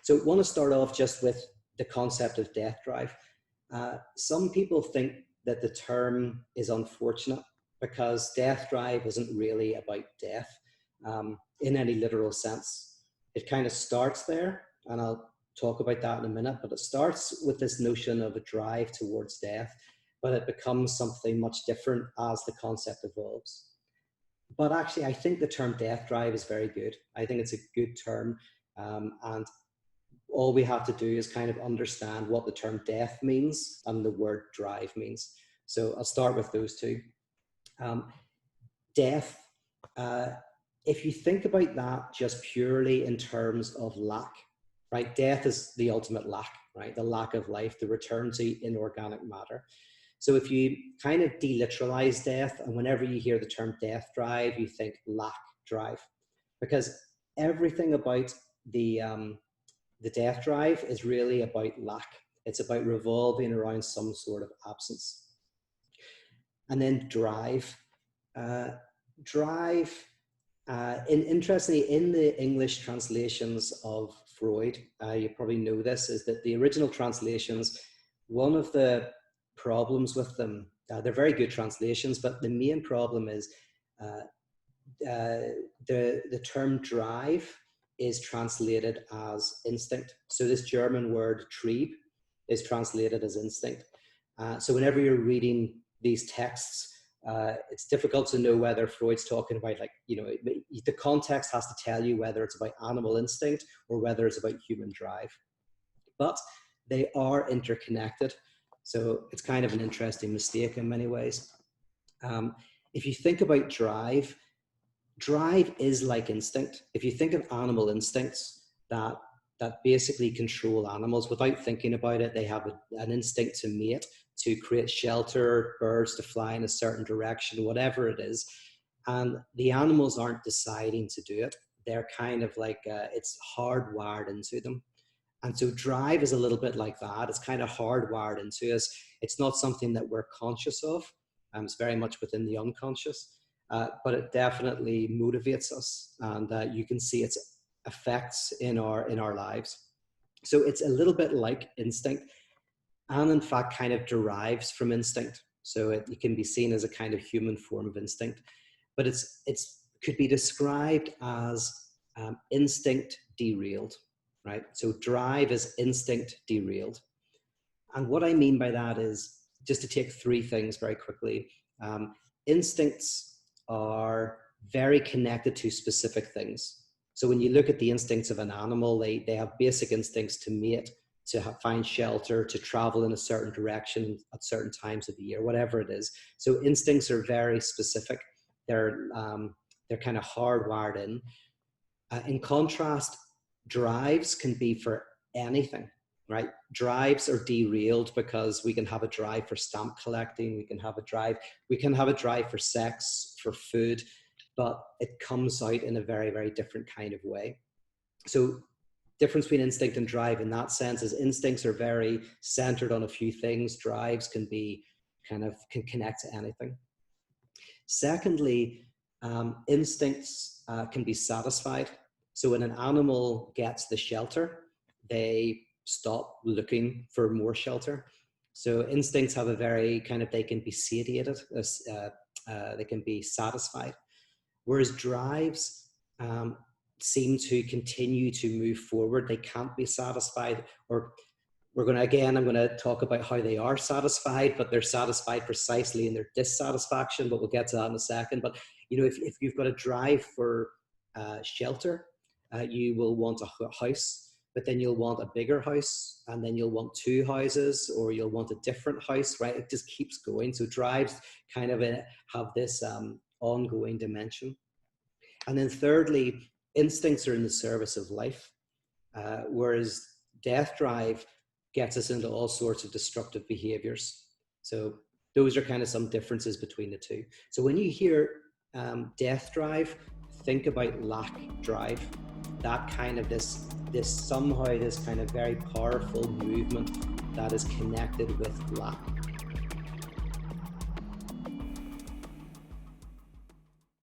So I want to start off just with the concept of death drive. Some people think that the term is unfortunate because death drive isn't really about death in any literal sense. It kind of starts there, and I'll talk about that in a minute, but it starts with this notion of a drive towards death, but it becomes something much different as the concept evolves. But actually, I think the term death drive is very good. I think it's a good term, and all we have to do is kind of understand what the term death means and the word drive means. So I'll start with those two. Death, if you think about that just purely in terms of lack, right? Death is the ultimate lack, right? The lack of life, the return to inorganic matter. So if you kind of deliteralize death, and whenever you hear the term death drive, you think lack drive, because everything about the death drive is really about lack. It's about revolving around some sort of absence. And then drive. Interestingly, in the English translations of Freud, you probably know this, is that the original translations, one of the problems with them, they're very good translations, but the main problem is the term drive is translated as instinct. So this German word Trieb is translated as instinct. So whenever you're reading these texts, it's difficult to know whether Freud's talking about, like, the context has to tell you whether it's about animal instinct or whether it's about human drive. But they are interconnected. So it's kind of an interesting mistake in many ways. If you think about drive is like instinct. If you think of animal instincts that basically control animals without thinking about it, they have an instinct to mate, to create shelter, birds to fly in a certain direction, whatever it is. And the animals aren't deciding to do it. They're kind of like, it's hardwired into them. And so drive is a little bit like that. It's kind of hardwired into us. It's not something that we're conscious of. It's very much within the unconscious, but it definitely motivates us. And you can see its effects in our lives. So it's a little bit like instinct, and in fact kind of derives from instinct. So it can be seen as a kind of human form of instinct, but it could be described as instinct derailed, right? So drive is instinct derailed. And what I mean by that is, just to take three things very quickly, instincts are very connected to specific things. So when you look at the instincts of an animal, they have basic instincts to mate, to find shelter, to travel in a certain direction at certain times of the year, whatever it is. So instincts are very specific. They're kind of hardwired in. In contrast, drives can be for anything, right? Drives are derailed because we can have a drive for stamp collecting. We can have a drive for sex, for food, but it comes out in a very, very different kind of way. So difference between instinct and drive in that sense is instincts are very centered on a few things. Drives can connect to anything. Secondly, instincts can be satisfied. So when an animal gets the shelter, they stop looking for more shelter. So instincts have a very they can be satiated, they can be satisfied. Whereas drives seem to continue to move forward. They can't be satisfied, or I'm going to talk about how they are satisfied, but they're satisfied precisely in their dissatisfaction, but we'll get to that in a second. But, if you've got a drive for shelter, you will want a house, but then you'll want a bigger house, and then you'll want two houses, or you'll want a different house, right? It just keeps going. So drives kind of have this ongoing dimension. And then thirdly, instincts are in the service of life, whereas death drive gets us into all sorts of destructive behaviors. So those are kind of some differences between the two. So when you hear death drive, think about lack drive. That kind of this kind of very powerful movement that is connected with lack.